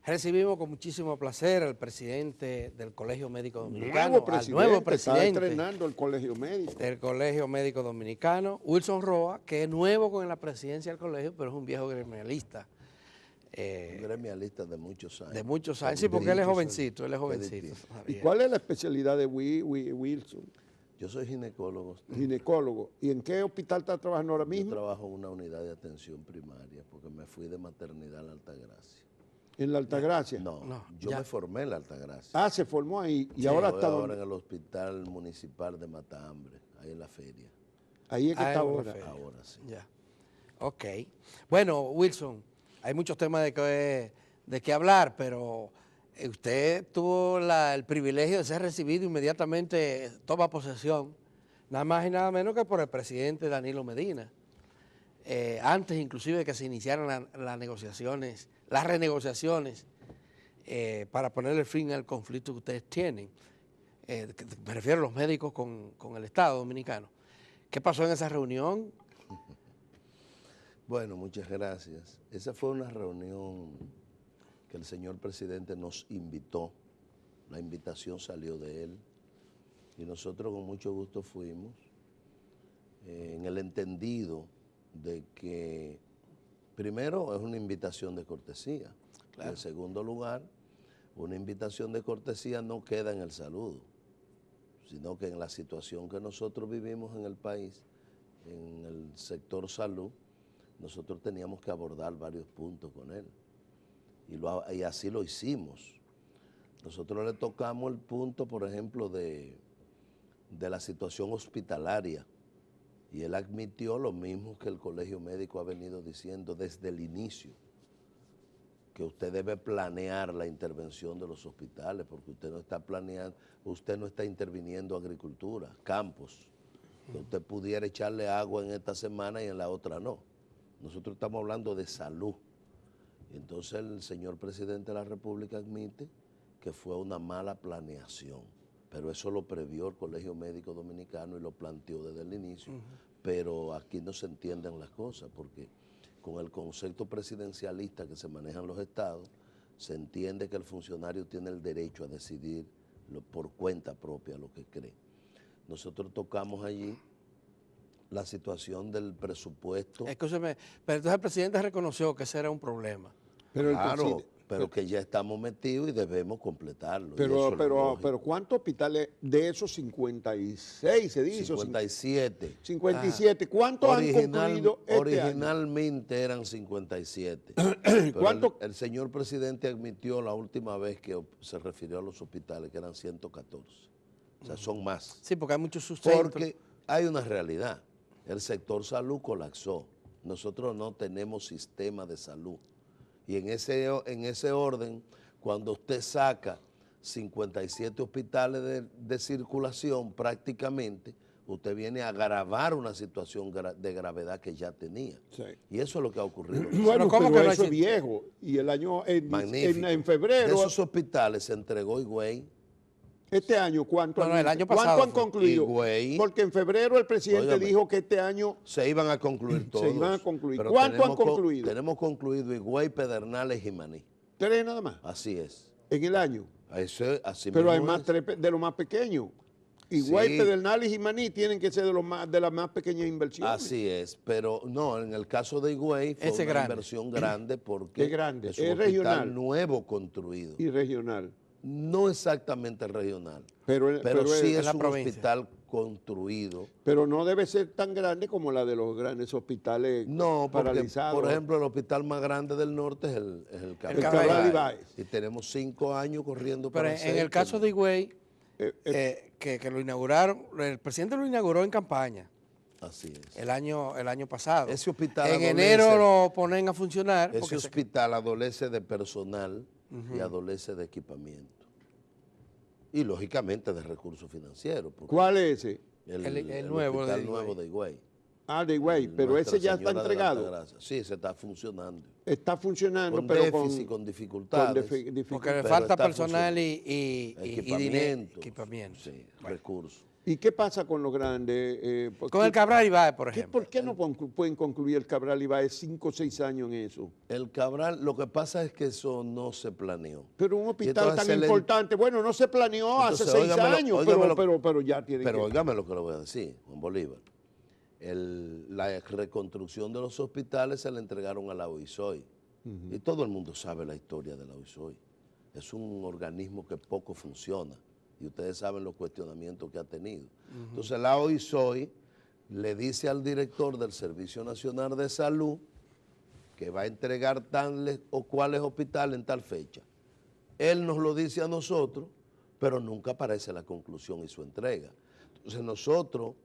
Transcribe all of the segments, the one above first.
Recibimos con muchísimo placer al presidente del Colegio Médico Dominicano, Nuevo presidente, al nuevo presidente está estrenando el Colegio Médico. del Colegio Médico Dominicano, Wilson Roa, que es nuevo con la presidencia del colegio, pero es un viejo gremialista. Un gremialista de muchos años. De muchos años, sí, porque él es jovencito, ¿Y cuál es la especialidad de Wilson? Yo soy ginecólogo. Ginecólogo. ¿Y en qué hospital está trabajando ahora mismo? Yo trabajo en una unidad de atención primaria porque me fui de maternidad a la Altagracia. ¿En la Altagracia? No, yo me formé en la Altagracia. Ah, se formó ahí. Y Sí, ahora estoy está ahora en el hospital municipal de Matahambre, ahí en la feria. Ahí es que está ahora. Ahora sí. Ya. Ok. Bueno, Wilson, hay muchos temas de qué hablar, pero usted tuvo el privilegio de ser recibido inmediatamente, toma posesión, nada más y nada menos que por el presidente Danilo Medina. Antes inclusive de que se iniciaran las renegociaciones para ponerle fin al conflicto que ustedes tienen. Me refiero a los médicos con el Estado Dominicano. ¿Qué pasó en esa reunión? Bueno, muchas gracias. Esa fue una reunión que el señor presidente nos invitó. La invitación salió de él y nosotros con mucho gusto fuimos en el entendido de que primero es una invitación de cortesía. Claro. En segundo lugar, una invitación de cortesía no queda en el saludo, sino que en la situación que nosotros vivimos en el país, en el sector salud, nosotros teníamos que abordar varios puntos con él. Y así lo hicimos. Nosotros le tocamos el punto, por ejemplo, de la situación hospitalaria. Y él admitió lo mismo que el Colegio Médico ha venido diciendo desde el inicio, que usted debe planear la intervención de los hospitales, porque usted no está planeando, usted no está interviniendo agricultura, campos, que usted pudiera echarle agua en esta semana y en la otra no. Nosotros estamos hablando de salud. Y entonces el señor presidente de la República admite que fue una mala planeación. Pero eso lo previó el Colegio Médico Dominicano y lo planteó desde el inicio. Pero aquí no se entienden las cosas, porque con el concepto presidencialista que se maneja en los estados, se entiende que el funcionario tiene el derecho a decidir por cuenta propia lo que cree. Nosotros tocamos allí la situación del presupuesto. Escúcheme, pero entonces el presidente reconoció que ese era un problema. Pero claro, pero que ya estamos metidos y debemos completarlo. Pero ¿cuántos hospitales de esos 56 se dice? 57. 57. ¿Cuántos han concluido este originalmente año? Eran 57. ¿Cuánto? El señor presidente admitió la última vez que se refirió a los hospitales que eran 114. O sea, son más. Sí, porque hay muchos sustentos. Porque hay una realidad. El sector salud colapsó. Nosotros no tenemos sistema de salud. Y en ese orden, cuando usted saca 57 hospitales de circulación prácticamente, usted viene a agravar una situación de gravedad que ya tenía. Sí. Y eso es lo que ha ocurrido. Bueno, pero eso es viejo. Y el año, en febrero... De esos hospitales se entregó Higüey. Este año, ¿cuánto el año pasado ¿cuánto han concluido? Higüey, porque en febrero el presidente dijo que este año... se iban a concluir todos. Se iban a concluir. ¿Cuánto han concluido? Tenemos concluido Higüey, Pedernales y Jimaní. 3 nada más. Así es. En el año. Así pero mismo hay más 3 de los más pequeños. Higüey, sí. Pedernales y Jimaní tienen que ser de las más pequeñas inversiones. Así es, pero no, en el caso de Higüey fue una inversión grande porque es grande. Es un hospital nuevo construido. Y regional. No exactamente regional, pero sí es un hospital construido. Pero no debe ser tan grande como la de los grandes hospitales paralizados. Por ejemplo, el hospital más grande del norte es el Cabral Ibáez. Y tenemos 5 años corriendo pero en el caso de Higüey, que lo inauguraron, el presidente lo inauguró en campaña. Así es. El año pasado. Ese hospital en enero lo ponen a funcionar. Ese hospital adolece de personal y adolece de equipamiento. Y lógicamente de recursos financieros. ¿Cuál es ese? El nuevo hospital nuevo de Higüey. Ah, de Higüey, pero ese ya está entregado. Sí, se está funcionando. Está funcionando, con pero déficit, con dificultades. Porque le falta personal y equipamiento. Equipamiento. Sí, recursos. ¿Y qué pasa con los grandes? Con el Cabral Ibáez, por ejemplo. ¿Por qué no pueden concluir el Cabral Ibáez 5 o 6 años en eso? El Cabral, lo que pasa es que eso no se planeó. Pero un Y hospital entonces tan importante, bueno, no se planeó hace Entonces, 6 años, pero ya tiene Pero que... óigame lo que le voy a decir, Juan Bolívar. La reconstrucción de los hospitales se le entregaron a la OISOI. Y todo el mundo sabe la historia de la OISOI. Es un organismo que poco funciona. Y ustedes saben los cuestionamientos que ha tenido. Entonces la OISOI le dice al director del Servicio Nacional de Salud que va a entregar tales o cuales hospitales en tal fecha. Él nos lo dice a nosotros, pero nunca aparece la conclusión y su entrega. Entonces nosotros,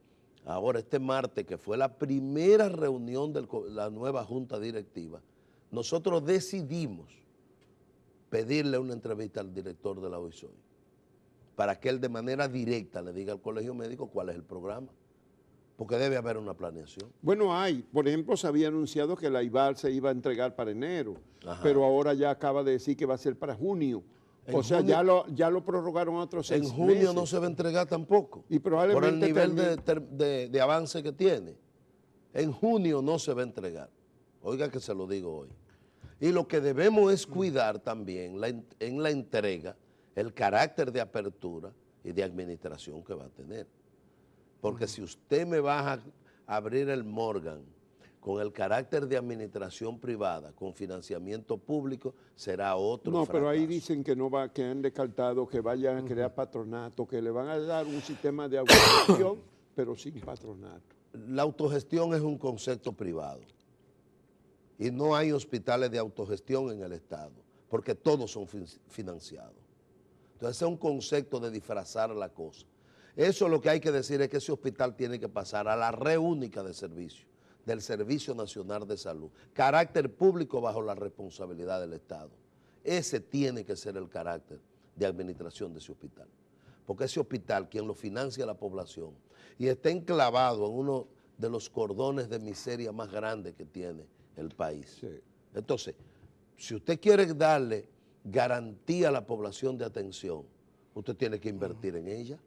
ahora este martes, que fue la primera reunión de la nueva Junta Directiva, nosotros decidimos pedirle una entrevista al director de la OISOI para que él de manera directa le diga al colegio médico cuál es el programa, porque debe haber una planeación. Bueno, por ejemplo, se había anunciado que la IVAL se iba a entregar para enero, pero ahora ya acaba de decir que va a ser para junio. O sea, ya lo prorrogaron a otros 6 meses. En junio no se va a entregar tampoco, y probablemente por el nivel de avance que tiene. En junio no se va a entregar. Oiga que se lo digo hoy. Y lo que debemos es cuidar también en la entrega el carácter de apertura y de administración que va a tener. Porque si usted me va a abrir el Morgan con el carácter de administración privada, con financiamiento público, será otro fracaso. Pero ahí dicen que que han descartado que vayan a crear patronato, que le van a dar un sistema de autogestión, pero sin patronato. La autogestión es un concepto privado. Y no hay hospitales de autogestión en el Estado, porque todos son financiados. Entonces es un concepto de disfrazar la cosa. Eso lo que hay que decir es que ese hospital tiene que pasar a la red única de servicio, del Servicio Nacional de Salud, carácter público bajo la responsabilidad del Estado. Ese tiene que ser el carácter de administración de ese hospital. Porque ese hospital, quien lo financia la población, y está enclavado en uno de los cordones de miseria más grandes que tiene el país. Sí. Entonces, si usted quiere darle garantía a la población de atención, usted tiene que invertir en ella.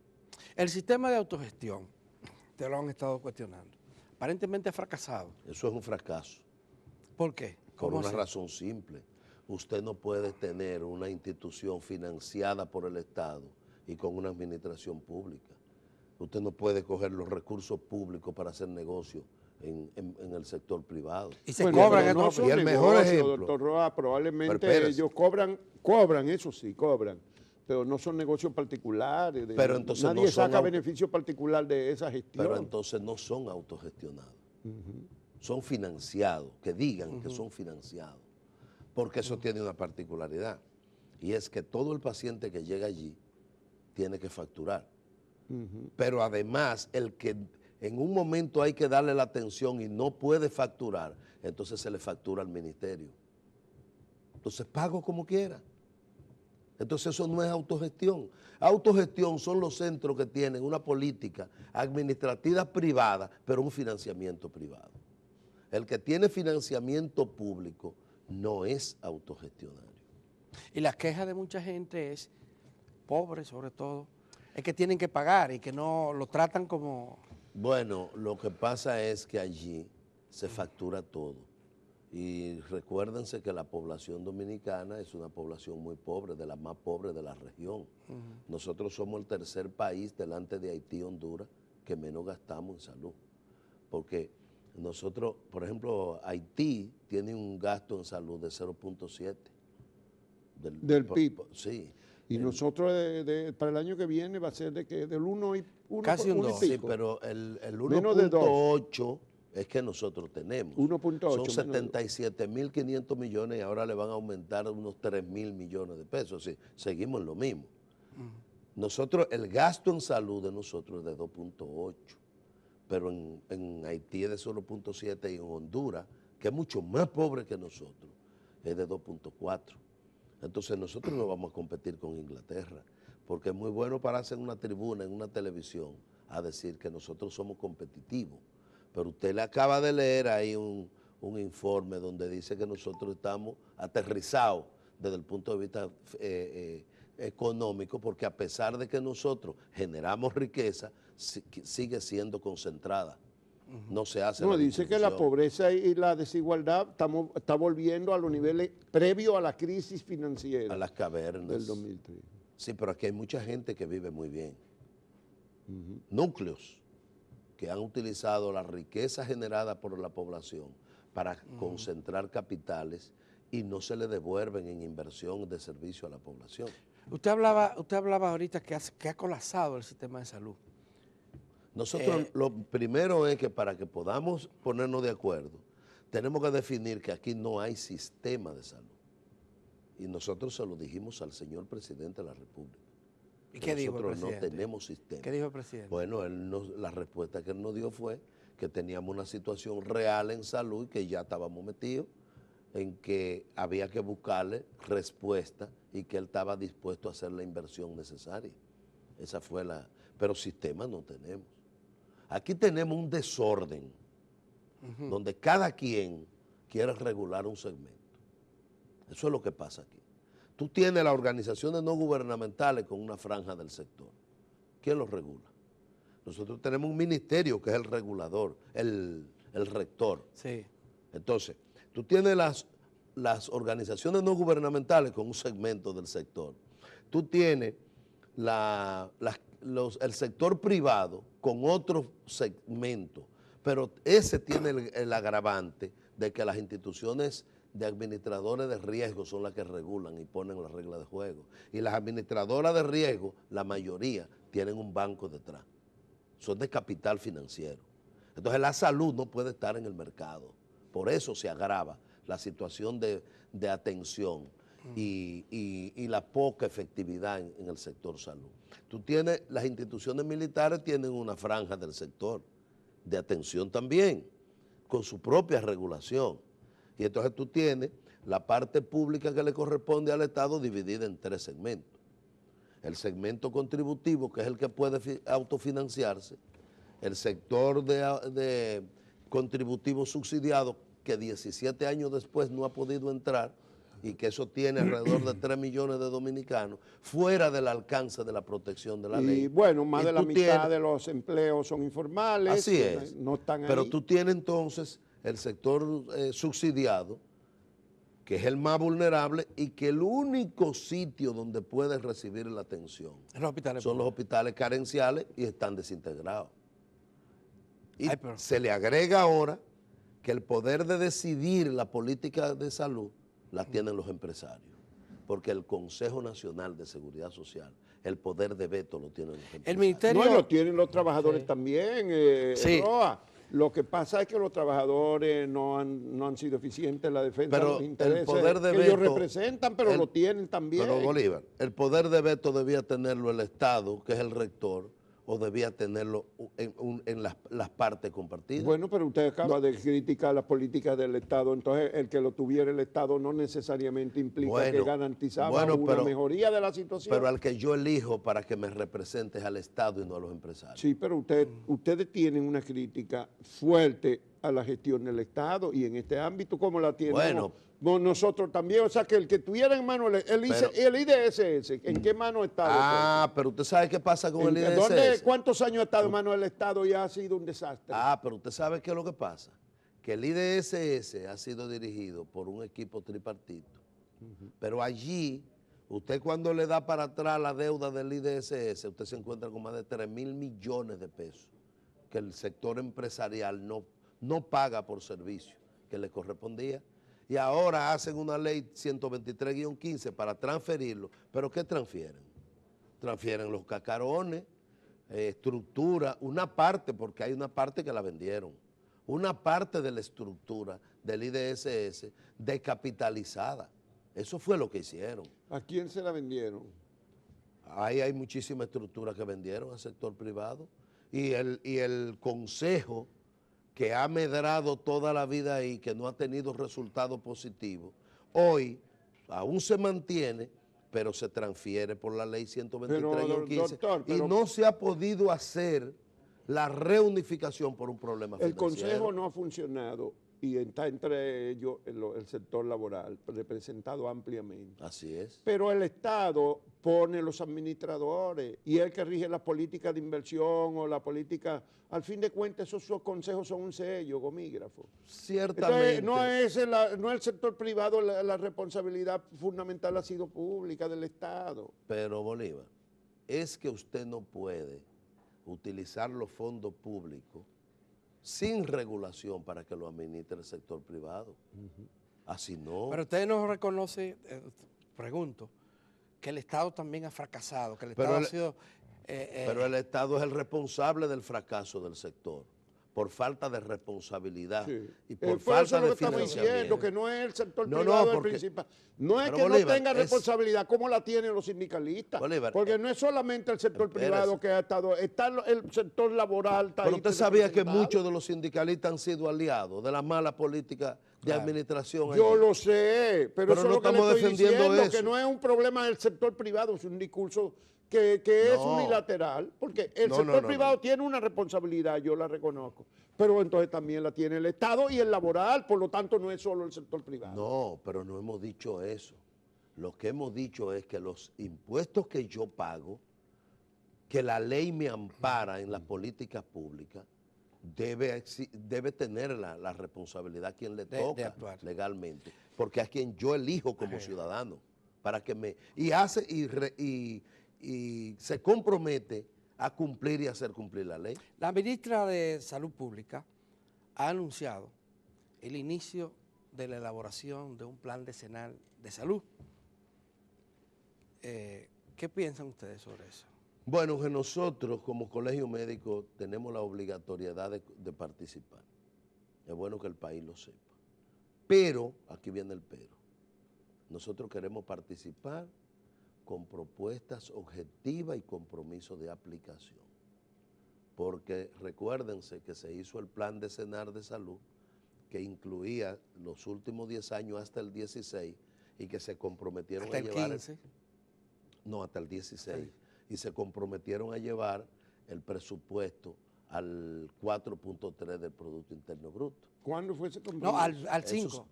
El sistema de autogestión, te lo han estado cuestionando, aparentemente ha fracasado. Eso es un fracaso. ¿Por qué? Por una razón simple. Usted no puede tener una institución financiada por el Estado y con una administración pública. Usted no puede coger los recursos públicos para hacer negocio en el sector privado. Y se cobran en no son y el mejor negocios, ejemplo, doctor Roa, probablemente ellos cobran, eso sí, cobran, pero no son negocios particulares. Pero entonces nadie no son saca beneficio particular de esa gestión. Pero entonces no son autogestionados. Son financiados, que digan que son financiados. Porque eso tiene una particularidad. Y es que todo el paciente que llega allí tiene que facturar. Pero además, el que en un momento hay que darle la atención y no puede facturar, entonces se le factura al ministerio. Entonces pago como quiera. Entonces eso no es autogestión. Autogestión son los centros que tienen una política administrativa privada, pero un financiamiento privado. El que tiene financiamiento público no es autogestionario. Y la queja de mucha gente es, pobres sobre todo, es que tienen que pagar y que no lo tratan como... Bueno, lo que pasa es que allí se factura todo. Y recuérdense que la población dominicana es una población muy pobre, de las más pobres de la región. Nosotros somos el tercer país delante de Haití y Honduras que menos gastamos en salud. Porque nosotros, por ejemplo, Haití tiene un gasto en salud de 0.7. Del PIB. Sí. Y nosotros para el año que viene va a ser del 1 y Casi un 2. Sí, pero el 1.8 es que nosotros tenemos. 1.8. Son 77.500 millones y ahora le van a aumentar unos 3.000 millones de pesos. Sí, seguimos en lo mismo. Nosotros, el gasto en salud de nosotros es de 2.8, pero en Haití es de 0.7 y en Honduras, que es mucho más pobre que nosotros, es de 2.4. Entonces nosotros no vamos a competir con Inglaterra, porque es muy bueno pararse en una tribuna, en una televisión, a decir que nosotros somos competitivos. Pero usted le acaba de leer ahí un informe donde dice que nosotros estamos aterrizados desde el punto de vista económico, porque a pesar de que nosotros generamos riqueza, sigue siendo concentrada. No se hace. No, dice que la pobreza y la desigualdad está volviendo a los niveles previos a la crisis financiera. A las cavernas. Del 2003. Sí, pero aquí hay mucha gente que vive muy bien. Núcleos que han utilizado la riqueza generada por la población para concentrar capitales y no se le devuelven en inversión de servicio a la población. Usted hablaba ahorita que ha colapsado el sistema de salud. Nosotros lo primero es que para que podamos ponernos de acuerdo, tenemos que definir que aquí no hay sistema de salud. Y nosotros se lo dijimos al señor presidente de la República. ¿Y qué dijo el presidente? Nosotros no tenemos sistema. ¿Qué dijo el presidente? Bueno, la respuesta que él nos dio fue que teníamos una situación real en salud y que ya estábamos metidos en que había que buscarle respuesta y que él estaba dispuesto a hacer la inversión necesaria. Esa fue pero sistema no tenemos. Aquí tenemos un desorden donde cada quien quiere regular un segmento. Eso es lo que pasa aquí. Tú tienes las organizaciones no gubernamentales con una franja del sector. ¿Quién los regula? Nosotros tenemos un ministerio que es el regulador, el rector. Sí. Entonces, tú tienes las organizaciones no gubernamentales con un segmento del sector. Tú tienes el sector privado con otro segmento, pero ese tiene el agravante de que las instituciones de administradores de riesgo son las que regulan y ponen las reglas de juego. Y las administradoras de riesgo, la mayoría, tienen un banco detrás. Son de capital financiero. Entonces la salud no puede estar en el mercado. Por eso se agrava la situación de atención y la poca efectividad en el sector salud. Tú tienes, las instituciones militares tienen una franja del sector de atención también, con su propia regulación. Y entonces tú tienes la parte pública que le corresponde al Estado dividida en 3 segmentos. El segmento contributivo, que es el que puede autofinanciarse, el sector de contributivo subsidiado, que 17 años después no ha podido entrar, y que eso tiene alrededor de 3 millones de dominicanos, fuera del alcance de la protección de la ley. Y bueno, más de la mitad de los empleos son informales. Así es. No están ahí. Pero tú tienes entonces el sector subsidiado, que es el más vulnerable y que el único sitio donde puede recibir la atención son los hospitales carenciales y están desintegrados. Y se le agrega ahora que el poder de decidir la política de salud la tienen los empresarios, porque el Consejo Nacional de Seguridad Social, el poder de veto lo tienen los empresarios. El ministerio... No, lo tienen los trabajadores también, Roa. Lo que pasa es que los trabajadores no han sido eficientes en la defensa de los intereses que ellos representan, pero lo tienen también. Pero Bolívar, el poder de veto debía tenerlo el Estado, que es el rector, o debía tenerlo en las partes compartidas. Bueno, pero usted acaba de criticar las políticas del Estado, entonces el que lo tuviera el Estado no necesariamente implica que garantizaba una mejoría de la situación. Pero al que yo elijo para que me represente es al Estado y no a los empresarios. Sí, pero ustedes tienen una crítica fuerte a la gestión del Estado y en este ámbito, ¿cómo la tienen? Bueno, nosotros también, o sea, que el que tuviera en mano el IDSS, ¿en qué mano está? Pero usted sabe qué pasa con el IDSS. ¿Cuántos años ha estado en manos del Estado y ha sido un desastre? Pero usted sabe qué es lo que pasa. Que el IDSS ha sido dirigido por un equipo tripartito. Pero allí, usted cuando le da para atrás la deuda del IDSS, usted se encuentra con más de 3.000 millones de pesos que el sector empresarial no paga por servicio que le correspondía. Y ahora hacen una ley 123-15 para transferirlo. ¿Pero qué transfieren? Transfieren los cacarones, estructura, una parte, porque hay una parte que la vendieron, una parte de la estructura del IDSS descapitalizada. Eso fue lo que hicieron. ¿A quién se la vendieron? Ahí hay muchísimas estructuras que vendieron al sector privado. Y el consejo que ha medrado toda la vida ahí, que no ha tenido resultados positivos, hoy aún se mantiene, pero se transfiere por la ley 123-15 y no se ha podido hacer la reunificación por un problema financiero. El Consejo no ha funcionado y está entre ellos el sector laboral, representado ampliamente. Así es. Pero el Estado pone los administradores y el que rige la política de inversión o la política, al fin de cuentas esos consejos son un sello, gomígrafo. Ciertamente. Entonces, no es el sector privado, la responsabilidad fundamental ha sido pública del Estado. Pero Bolívar, es que usted no puede utilizar los fondos públicos sin regulación para que lo administre el sector privado. Así no. Pero usted no reconoce, pregunto, que el Estado también ha fracasado, que el Estado ha sido... pero el Estado es el responsable del fracaso del sector, por falta de responsabilidad y por falta de financiamiento. Estamos diciendo que no es el sector privado el principal. No es que Bolívar, no tenga responsabilidad como la tienen los sindicalistas. Bolívar, porque no es solamente el sector privado que ha estado, está el sector laboral. Pero usted sabía que muchos de los sindicalistas han sido aliados de la mala política de administración. Yo lo sé, pero eso no es lo que le estoy diciendo, eso. que no es un problema del sector privado, es un discurso que es unilateral, porque el sector privado tiene una responsabilidad, yo la reconozco, pero entonces también la tiene el Estado y el laboral, por lo tanto no es solo el sector privado. No, pero no hemos dicho eso. Lo que hemos dicho es que los impuestos que yo pago, que la ley me ampara en las políticas públicas, debe tener la responsabilidad a quien le toca legalmente, porque es quien yo elijo como ciudadano, para que me... y se compromete a cumplir y hacer cumplir la ley. La ministra de Salud Pública ha anunciado el inicio de la elaboración de un plan decenal de salud. ¿Qué piensan ustedes sobre eso? Bueno, que nosotros como colegio médico tenemos la obligatoriedad de participar. Es bueno que el país lo sepa. Pero, aquí viene el pero, nosotros queremos participar con propuestas objetivas y compromiso de aplicación. Porque recuérdense que se hizo el plan decenal de salud que incluía los últimos 10 años hasta el 16 y que se comprometieron ¿Hasta a llevar... el 15? No, hasta el 16. Sí. Y se comprometieron a llevar el presupuesto al 4.3 del Producto Interno Bruto. ¿Cuándo fue ese compromiso? No, al 5.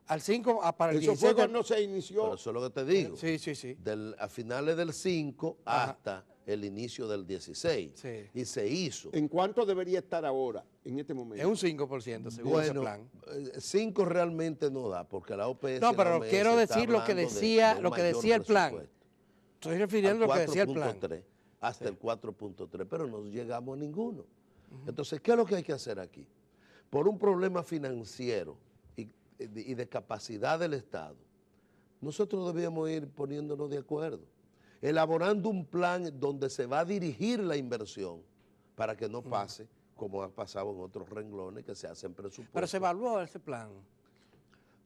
Al 5 para el 16. Eso fue cuando se inició. Pero eso es lo que te digo. Sí. A finales del 5 hasta el inicio del 16. Sí. Y se hizo. ¿En cuánto debería estar ahora, en este momento? Es un 5% según ese plan. 5 realmente no da, porque la OPS... No, pero quiero decir lo que decía el plan. Estoy refiriendo a lo que decía el plan. Hasta el 4.3, pero no llegamos a ninguno. Entonces, ¿qué es lo que hay que hacer aquí? Por un problema financiero y de capacidad del Estado, nosotros debíamos ir poniéndonos de acuerdo, elaborando un plan donde se va a dirigir la inversión para que no pase como ha pasado en otros renglones que se hacen presupuestos. Pero se evaluó ese plan.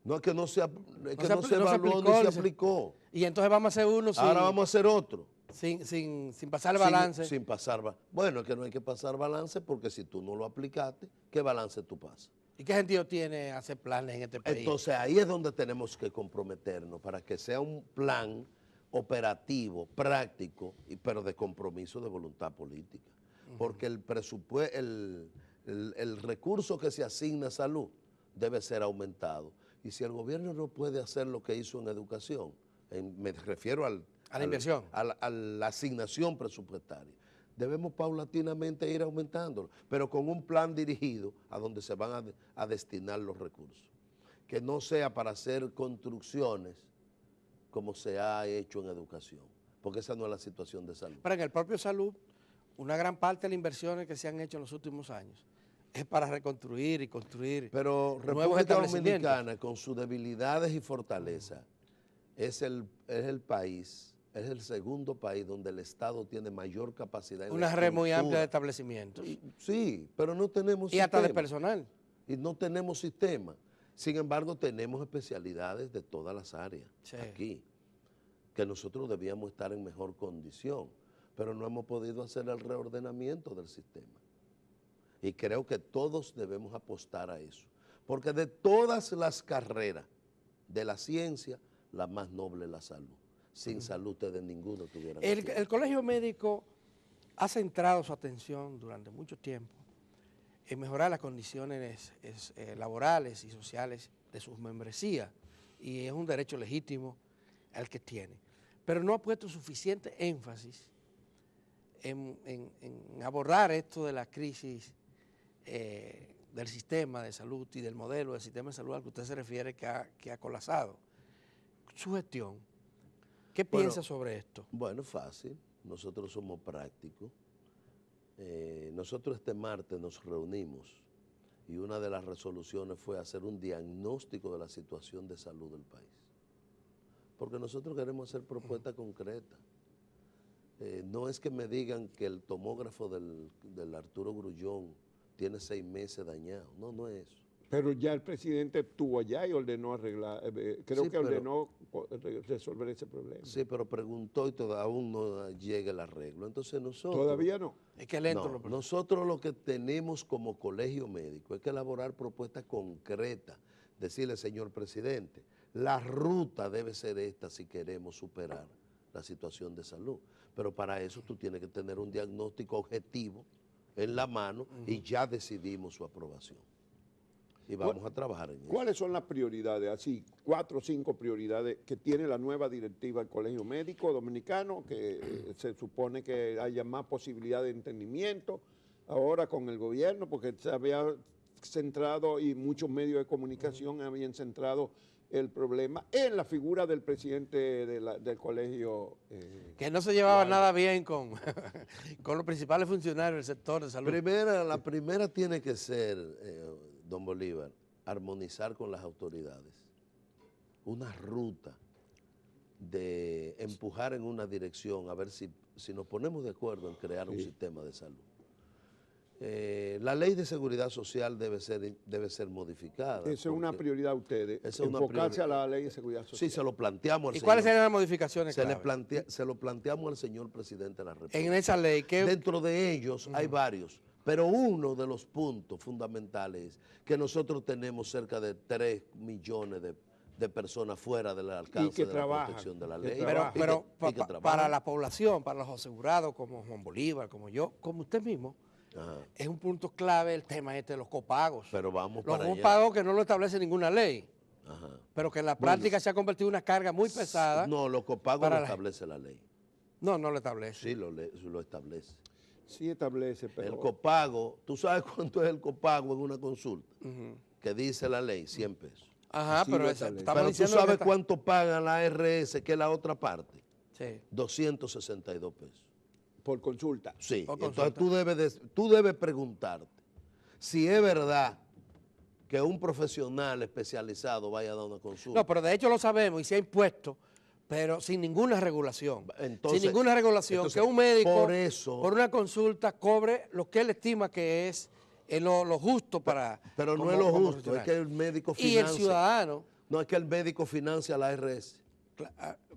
No es que no se evaluó ni se aplicó. Y entonces vamos a hacer uno ahora vamos a hacer otro. Sin pasar balance. Sin pasar balance. Bueno, es que no hay que pasar balance porque si tú no lo aplicaste, ¿qué balance tú pasas? ¿Y qué sentido tiene hacer planes en este país? Entonces ahí es donde tenemos que comprometernos para que sea un plan operativo, práctico, pero de compromiso de voluntad política. Porque el presupuesto, el recurso que se asigna a salud debe ser aumentado. Y si el gobierno no puede hacer lo que hizo en educación, me refiero a la inversión, a la asignación presupuestaria, debemos paulatinamente ir aumentándolo, pero con un plan dirigido a donde se van a destinar los recursos. Que no sea para hacer construcciones como se ha hecho en educación, porque esa no es la situación de salud. Pero en el propio salud, una gran parte de las inversiones que se han hecho en los últimos años es para reconstruir y construir. Pero República Dominicana, con sus debilidades y fortalezas, es el país, es el segundo país donde el Estado tiene mayor capacidad en una red muy amplia de establecimientos. Sí, pero no tenemos sistema. Y hasta de personal. Y no tenemos sistema. Sin embargo, tenemos especialidades de todas las áreas aquí, que nosotros debíamos estar en mejor condición, pero no hemos podido hacer el reordenamiento del sistema. Y creo que todos debemos apostar a eso, porque de todas las carreras de la ciencia, la más noble es la salud. Sin salud ustedes ninguno tuvieran. El colegio médico ha centrado su atención durante mucho tiempo en mejorar las condiciones laborales y sociales de sus membresías, y es un derecho legítimo el que tiene. Pero no ha puesto suficiente énfasis en abordar esto de la crisis del sistema de salud y del modelo del sistema de salud al que usted se refiere que ha colapsado. Su gestión, ¿qué piensa sobre esto? Bueno, fácil. Nosotros somos prácticos. Nosotros este martes nos reunimos y una de las resoluciones fue hacer un diagnóstico de la situación de salud del país. Porque nosotros queremos hacer propuestas concretas. No es que me digan que el tomógrafo del Arturo Grullón tiene 6 meses dañado. No, no es eso. Pero ya el presidente estuvo allá y ordenó arreglar, creo Sí, que ordenó resolver ese problema. Sí, pero preguntó y aún no llega el arreglo. Entonces nosotros... Todavía no. Es que lento No, nosotros lo que tenemos como colegio médico es que elaborar propuestas concretas, decirle, señor presidente, la ruta debe ser esta si queremos superar la situación de salud. Pero para eso tú tienes que tener un diagnóstico objetivo en la mano y ya decidimos su aprobación. Y vamos a trabajar en eso. ¿Cuáles son las prioridades? Así, 4 o 5 prioridades que tiene la nueva directiva del Colegio Médico Dominicano, que se supone que haya más posibilidad de entendimiento ahora con el gobierno, porque se había centrado y muchos medios de comunicación habían centrado el problema en la figura del presidente del colegio. Que no se llevaba nada bien con los principales funcionarios del sector de salud. La primera tiene que ser, don Bolívar, armonizar con las autoridades. Una ruta de empujar en una dirección, a ver si nos ponemos de acuerdo en crear un sistema de salud. La ley de seguridad social debe ser modificada. Esa es una prioridad de ustedes, una enfocarse a la ley de seguridad social. Sí, se lo planteamos al ¿Y señor. cuáles serían las modificaciones? Se lo planteamos al señor presidente de la República. En esa ley, ¿qué? Dentro de ellos hay varios, pero uno de los puntos fundamentales es que nosotros tenemos cerca de 3 millones de personas fuera del alcance de la protección de la ley. Pero para la población, para los asegurados como Juan Bolívar, como yo, como usted mismo, es un punto clave el tema de los copagos. Pero vamos los para allá. copagos que no lo establece ninguna ley, pero que en la práctica se ha convertido en una carga muy pesada. No, los copagos lo establece la ley. No, no lo establece. Sí, lo establece. Sí establece, pero... El copago, ¿tú sabes cuánto es el copago en una consulta? Que dice la ley, 100 pesos. Ajá, Sí, pero, lo estamos establece. Pero tú diciendo sabes que cuánto paga la ARS, que es la otra parte. Sí. 262 pesos. Por consulta. Sí, Por entonces consulta. tú debes preguntarte si es verdad que un profesional especializado vaya a dar una consulta. No, pero de hecho lo sabemos y se ha impuesto, pero sin ninguna regulación. Entonces, sin ninguna regulación, que un médico por una consulta cobre lo que él estima que es lo justo para... Pero no como- es lo como justo, es que el médico Y financia. el ciudadano, No, es que el médico financia la ARS.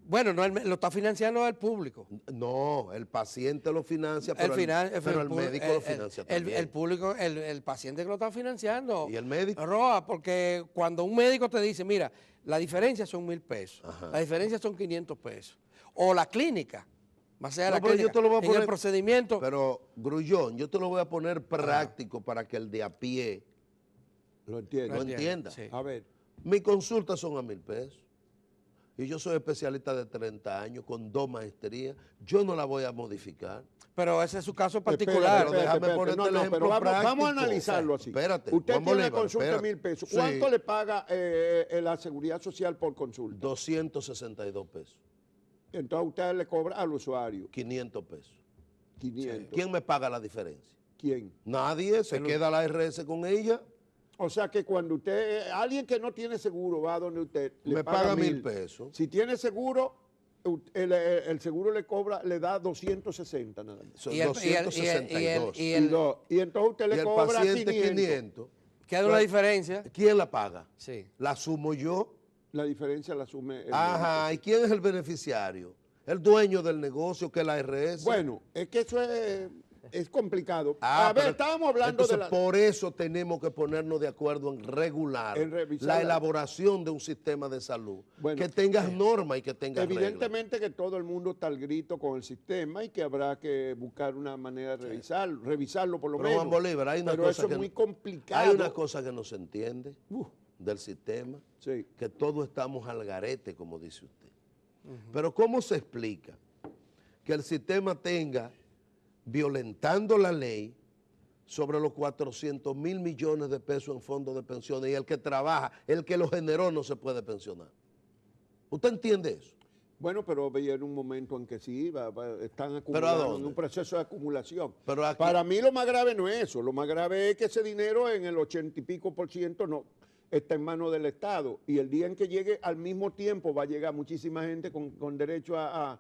bueno, no, lo está financiando el público. No, el paciente lo financia, pero el médico lo financia también. El público, el paciente que lo está financiando. ¿Y el médico? Roa, porque cuando un médico te dice, mira, la diferencia son 1,000 pesos, la diferencia son 500 pesos. O la clínica, más allá de No, la pero yo clínica, te lo voy a en poner- el procedimiento. Pero, Grullón, yo te lo voy a poner práctico para que el de a pie Lo entiendo. lo entienda. Sí. A ver, Mis consultas son a 1,000 pesos. Y yo soy especialista de 30 años con 2 maestrías. Yo no la voy a modificar. Pero ese es su caso espérate, particular. Pero déjame espérate. ponerte el ejemplo pero vamos a práctico. analizarlo así. Espérate, Usted Juan tiene Bolívar, consulta espérate. 1,000 pesos. Sí. ¿Cuánto le paga la seguridad social por consulta? 262 pesos. Entonces usted le cobra al usuario 500 pesos. 500. ¿Quién me paga la diferencia? ¿Quién? Nadie. Se queda la ARS con ella. O sea que cuando usted, alguien que no tiene seguro va a donde usted le Me paga paga 1,000 1,000 pesos. Si tiene seguro, el seguro le da 260 nada más. Son Y el- 262. Y entonces usted Y le el cobra paciente 500. 500. Queda una diferencia. ¿Quién la paga? Sí. ¿La asumo yo? La diferencia la asume el Ajá. ¿Y quién es el beneficiario? El dueño del negocio, que es la ARS. Bueno, es que eso es... es complicado. Ah, a ver, pero estábamos hablando entonces, de la... por eso tenemos que ponernos de acuerdo en regular En revisar la la- elaboración de un sistema de salud Bueno, que tenga normas y que tenga reglas. Evidentemente que todo el mundo está al grito con el sistema y que habrá que buscar una manera de revisarlo por lo Pero menos. Juan Bolívar, hay una Pero cosa eso que es muy no- complicado. Hay una cosa que no se entiende Uf, del sistema, sí. que todos estamos al garete, como dice usted. Pero ¿cómo se explica que el sistema tenga, violentando la ley, sobre los 400 mil millones de pesos en fondos de pensiones, y el que trabaja, el que lo generó, no se puede pensionar? ¿Usted entiende eso? Bueno, pero viene un momento en que sí, están ¿Pero a acumulando, dónde? en un proceso de acumulación. Pero aquí- Para mí lo más grave no es eso, lo más grave es que ese dinero en el 80 y pico por ciento no está en manos del Estado, y el día en que llegue al mismo tiempo va a llegar muchísima gente con derecho a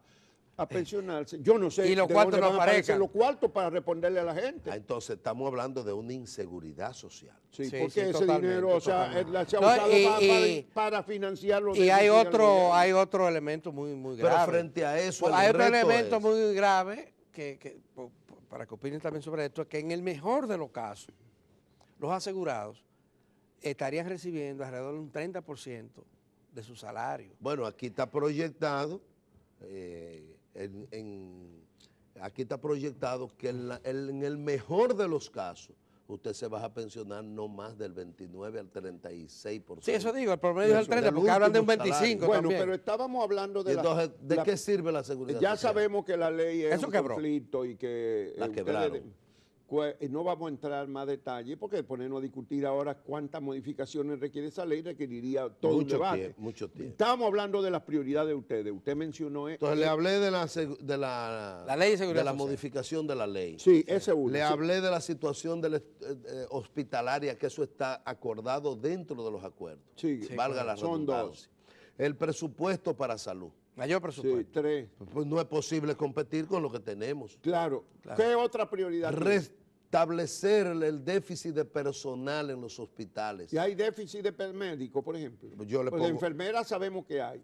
pensionarse. Yo no sé Y los de cuartos dónde no van a aparecer aparezcan. los cuartos para responderle a la gente. Entonces estamos hablando de una inseguridad social. Sí, Sí, porque sí, ese totalmente, dinero, o sea, totalmente. se ha No, usado y- para financiar los Y hay déficits del gobierno. hay otro elemento muy Pero grave. frente a eso, Hay el otro reto elemento es- muy grave para que opinen también sobre esto, es que en el mejor de los casos, los asegurados estarían recibiendo alrededor de un 30% de su salario. Bueno, aquí está proyectado, aquí está proyectado que en el mejor de los casos, usted se va a pensionar no más del 29 al 36%. Sí, eso digo, el promedio es el 30, del porque hablan de un último salario. 25 Bueno, también. pero estábamos hablando Y de entonces, ¿de la- qué sirve la seguridad Ya social? sabemos que la ley es Eso un quebró. conflicto y que La quebraron. no vamos a entrar en más detalle porque ponernos a discutir ahora cuántas modificaciones requiere esa ley requeriría todo un Mucho debate. tiempo, mucho tiempo. Estábamos hablando de las prioridades de ustedes. Usted mencionó... Entonces le hablé de la La ley de seguridad la social. modificación de la ley. Sí, ese es uno. Le sí. hablé de la situación hospitalaria, que eso está acordado dentro de los acuerdos. Sí, Valga la son redundancia. El presupuesto para salud. Mayor Sí, presupuesto. 3. Pues no es posible competir con lo que tenemos. Claro. ¿Qué otra prioridad tiene? Restablecer el déficit de personal en los hospitales. Si hay déficit de médicos, por ejemplo. Pues yo le Pues pongo- de enfermeras sabemos que hay.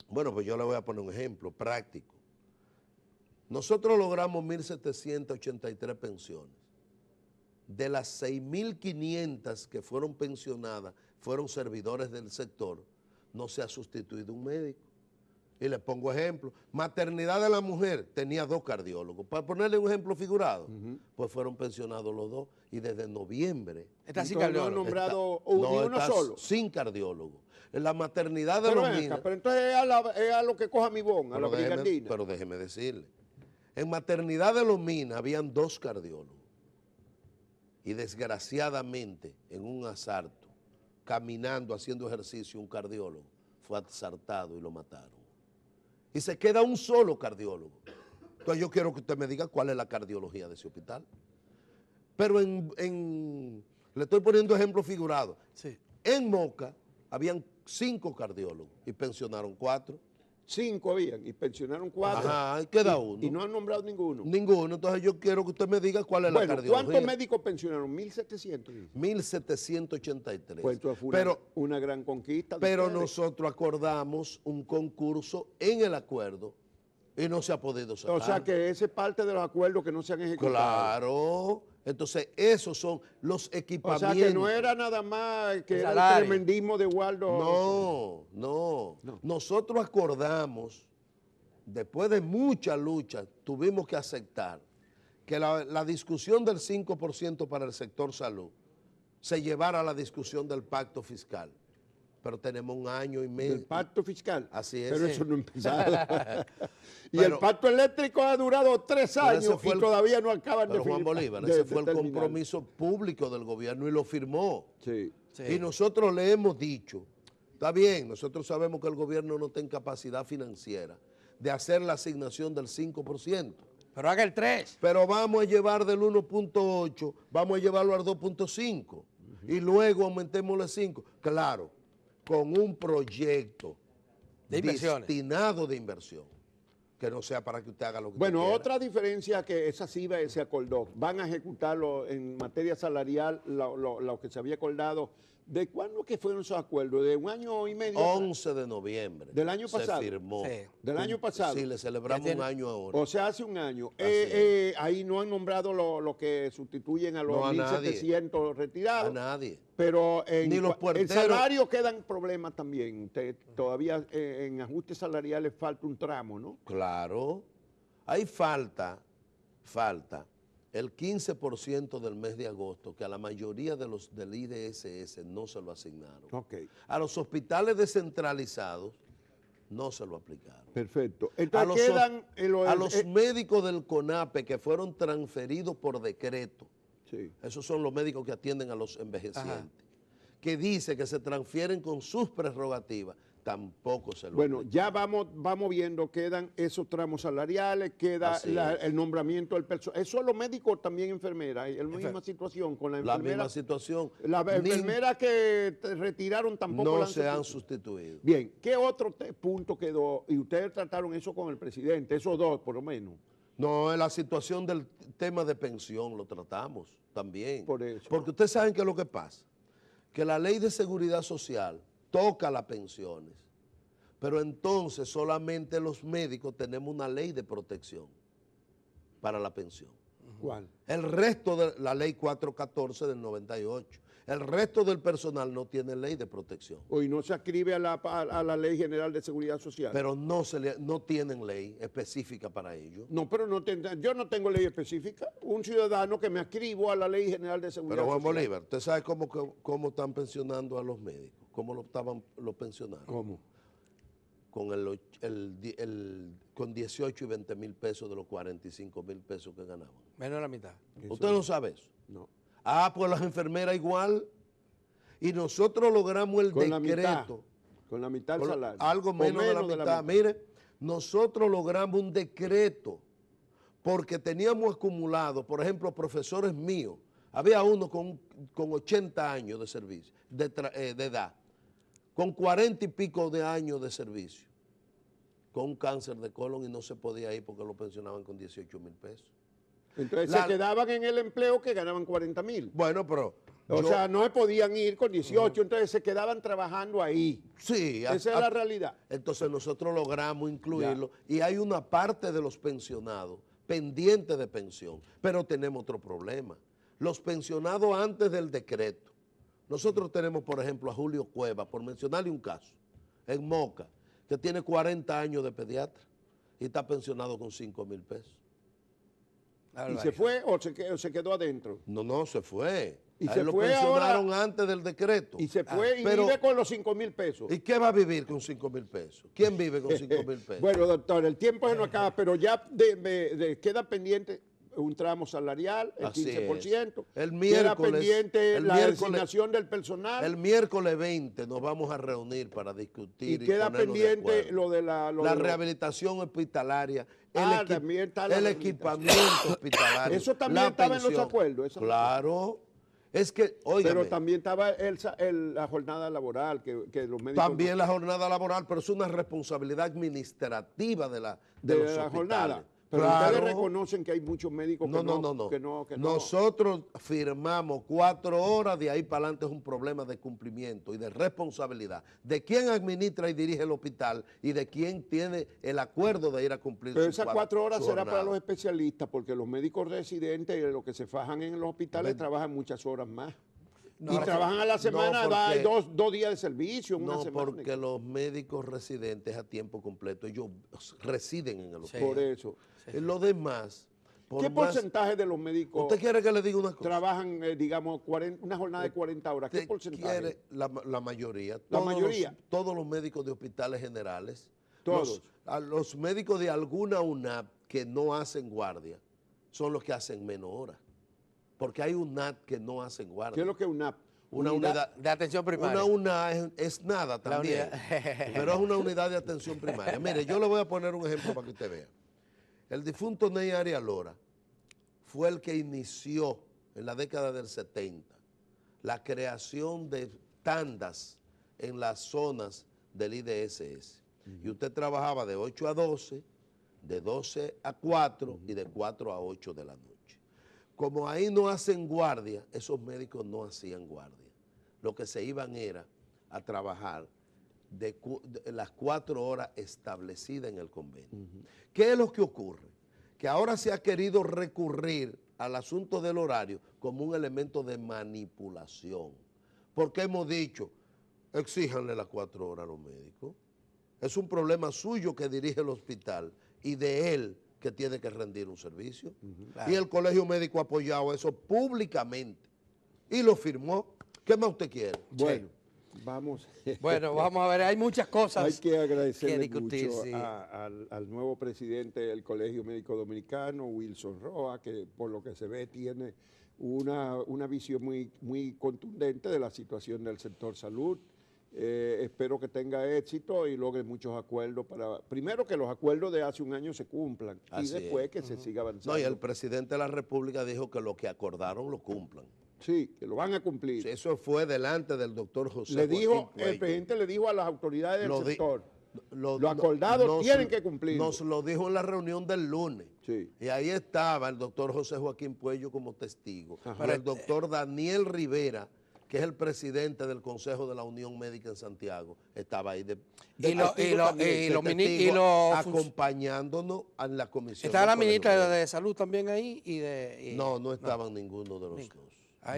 Bueno, pues yo le voy a poner un ejemplo práctico. Nosotros logramos 1.783 pensiones. De las 6.500 que fueron pensionadas, fueron servidores del sector, no se ha sustituido un médico. Y les pongo ejemplo. Maternidad de la mujer tenía 2 cardiólogos. Para ponerle un ejemplo figurado, pues fueron pensionados los 2 y desde noviembre. Está sin Entonces, no han cardiólogo. nombrado está- ni uno está solo. sin cardiólogo. En la maternidad de Pero, los ven niños. acá, pero entonces es a lo que coja mi bon, a la brigandina. Pero déjeme decirle, en maternidad de los Minas habían 2 cardiólogos y desgraciadamente en un asalto, caminando, haciendo ejercicio, un cardiólogo fue asaltado y lo mataron. Y se queda un solo cardiólogo. Entonces yo quiero que usted me diga cuál es la cardiología de ese hospital. Pero le estoy poniendo ejemplo figurado. Sí. En Moca habían 5 cardiólogos y pensionaron 4. 5 habían y pensionaron 4. Ajá, y queda uno. Y no han nombrado ninguno. Ninguno. Entonces yo quiero que usted me diga cuál es la Bueno, cardiología. ¿cuántos médicos pensionaron? 1.700. 1.783. Pues entonces fue una gran conquista. de pero ustedes. nosotros acordamos un concurso en el acuerdo y no se ha podido sacar. O sea que esa es parte de los acuerdos que no se han ejecutado. Claro. Entonces esos son los O equipamientos. sea que no era nada más que El era el salario. tremendismo de Waldo. No. No. Nosotros acordamos, después de mucha lucha, tuvimos que aceptar que la discusión del 5% para el sector salud se llevara a la discusión del pacto fiscal. Pero tenemos un año y medio. El pacto fiscal. Así es. Pero Sí. eso no ha empezado. Y Pero- el pacto eléctrico ha durado 3 Pero ese años fue y el- todavía no acaban Pero de Juan fin- Bolívar, de- ese de fue el terminar. compromiso público del gobierno y lo firmó. Sí. Sí. Y nosotros le hemos dicho, está bien, nosotros sabemos que el gobierno no tiene capacidad financiera de hacer la asignación del 5%, Pero haga el 3. pero vamos a llevar del 1.8, vamos a llevarlo al 2.5 y luego aumentémosle 5. Claro, con un proyecto De inversiones. destinado de inversión, que no sea para que usted haga lo que Bueno, usted quiera. otra diferencia que esa sí se acordó. Van a ejecutarlo en materia salarial, lo que se había acordado ¿De cuándo que fueron esos acuerdos? ¿De un año y medio? 11 de noviembre. ¿Del año pasado? Se firmó. Sí. ¿Del año pasado? Sí, le celebramos un año ahora. O sea, hace un año. Así Ahí no han nombrado lo que sustituyen a los No, a 1.700 retirados. A nadie. Pero Ni los el puerteros. salario quedan problemas también. Todavía en ajustes salariales falta un tramo, ¿no? Claro. Ahí falta el 15% del mes de agosto, que a la mayoría de los del IDSS no se lo asignaron. Ok. A los hospitales descentralizados no se lo aplicaron. Perfecto. Entonces A los médicos del CONAPE que fueron transferidos por decreto, sí. esos son los médicos que atienden a los envejecientes, Ajá. que dice que se transfieren con sus prerrogativas, tampoco se lo Bueno, aplicaron. ya vamos viendo, quedan esos tramos salariales, queda Así es. el nombramiento del personal. Eso es los médicos, también enfermeras, es la misma situación con la La enfermera. misma situación. La enfermera que retiraron tampoco No la se han sustituido. sustituido. Bien, ¿qué otro punto quedó? Y ustedes trataron eso con el presidente, esos dos por lo menos. No, en la situación del tema de pensión lo tratamos también. Por eso. Porque ustedes saben qué es lo que pasa, que la ley de seguridad social toca las pensiones, pero entonces solamente los médicos tenemos una ley de protección para la pensión. ¿Cuál? El resto de la ley 414 del 98, el resto del personal no tiene ley de protección. Hoy no se adscribe a la Ley General de Seguridad Social. Pero no tienen ley específica para ello. No, pero yo no tengo ley específica. Un ciudadano que me adscribo a la Ley General de Seguridad Pero Juan Social. Bolívar, ¿usted sabe cómo están pensionando a los médicos? ¿Cómo los pensionaron? ¿Cómo? Con 18 y 20 mil pesos de los 45 mil pesos que ganaban. Menos de la mitad. ¿Usted no sabe eso? No. Ah, pues las enfermeras igual. Y nosotros logramos el Con la mitad. decreto. Con la mitad del salario. Algo O menos de la mitad. Mire, nosotros logramos un decreto porque teníamos acumulado, por ejemplo, profesores míos. Había uno con 80 años de servicio, de edad, con 40 y pico de años de servicio, con un cáncer de colon y no se podía ir porque lo pensionaban con 18 mil pesos. Entonces se quedaban en el empleo que ganaban 40 mil. Bueno, pero... O sea, no podían ir con 18, entonces se quedaban trabajando ahí. Sí. Esa es la realidad. Entonces nosotros logramos incluirlo y hay una parte de los pensionados pendiente de pensión, pero tenemos otro problema. Los pensionados antes del decreto. Nosotros tenemos, por ejemplo, a Julio Cueva, por mencionarle un caso, en Moca, que tiene 40 años de pediatra y está pensionado con 5 mil pesos. ¿Y se fue o se quedó adentro? No, se fue. Y A se él lo fue pensionaron antes del decreto. Y se fue y pero, vive con los 5 mil pesos. ¿y qué va a vivir con 5 mil pesos? ¿Quién vive con 5 mil pesos? Bueno, doctor, el tiempo se nos acaba, pero ya queda pendiente un tramo salarial, el Así 15%. El queda miércoles, pendiente la designación del personal. El miércoles 20 nos vamos a reunir para discutir y queda ponernos de pendiente acuerdo. lo de la rehabilitación hospitalaria, también está la el rehabilitación. equipamiento hospitalario. Eso también la estaba en los pensión. acuerdos. Claro. Es que, óigame, pero también estaba la jornada laboral, que los médicos... también la jornada laboral, pero es una responsabilidad administrativa de los la hospitales. jornada. Pero Claro. ustedes reconocen que hay muchos médicos que no. Nosotros firmamos 4 horas, de ahí para adelante es un problema de cumplimiento y de responsabilidad de quién administra y dirige el hospital y de quién tiene el acuerdo de ir a cumplir Pero su esas 4 horas su será jornada. para los especialistas, porque los médicos residentes, los que se fajan en los hospitales, trabajan muchas horas más. Y trabajan a la semana, hay dos días de servicio, una semana. Porque los médicos residentes a tiempo completo, ellos residen en el hospital. Por eso. Los demás... ¿Qué porcentaje de los médicos ¿Usted quiere que le diga una cosa? trabajan, digamos, una jornada de 40 horas? ¿Qué porcentaje? La mayoría. ¿La mayoría? Todos los médicos de hospitales generales. Todos. Los médicos de alguna UNAP que no hacen guardia son los que hacen menos horas. Porque hay UNAP que no hacen guardia. ¿Qué es lo que es UNAP? Una unidad de atención primaria. Una UNAP es nada también, pero es una unidad de atención primaria. Mire, yo le voy a poner un ejemplo para que usted vea. El difunto Ney Arias Lora fue el que inició en la década del 70 la creación de tandas en las zonas del IDSS. Y usted trabajaba de 8 a 12, de 12 a 4 y de 4 a 8 de la noche. Como ahí no hacen guardia, esos médicos no hacían guardia. lo que se iban era a trabajar de las 4 horas establecidas en el convenio. ¿Qué es lo que ocurre? Que ahora se ha querido recurrir al asunto del horario como un elemento de manipulación. Porque hemos dicho, exíjanle las 4 horas a los médicos. Es un problema suyo que dirige el hospital y de él que tiene que rendir un servicio. Claro. Y el Colegio Médico ha apoyado eso públicamente y lo firmó. ¿Qué más usted quiere? Bueno, vamos. Bueno, vamos a ver, hay muchas cosas hay que agradecerle discutir, mucho sí. al nuevo presidente del Colegio Médico Dominicano, Wilson Roa, que por lo que se ve tiene una visión muy contundente de la situación del sector salud. Espero que tenga éxito y logre muchos acuerdos para, primero que los acuerdos de hace un año se cumplan. Así y después que se siga avanzando. No, y el presidente de la República dijo que lo que acordaron lo cumplan. Sí, que lo van a cumplir. Sí, eso fue delante del doctor José Le dijo, el presidente le dijo a las autoridades del sector, lo acordado tienen que cumplir. Nos lo dijo en la reunión del lunes. Sí. Y ahí estaba el doctor José Joaquín Puello como testigo. Ajá. Y el doctor Daniel Rivera, que es el presidente del Consejo de la Unión Médica en Santiago, estaba ahí acompañándonos en la comisión. ¿Estaba la ministra de Salud también ahí? No estaban ninguno de los dos.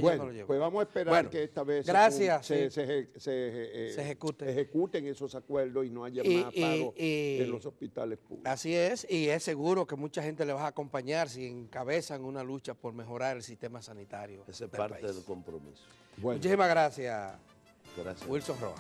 Bueno, pues vamos a esperar que esta vez se ejecuten esos acuerdos y no haya más paro en los hospitales públicos. Así es, y es seguro que mucha gente le va a acompañar si encabezan una lucha por mejorar el sistema sanitario. Esa es parte del compromiso. Bueno. Muchísimas gracias, Wilson Roa.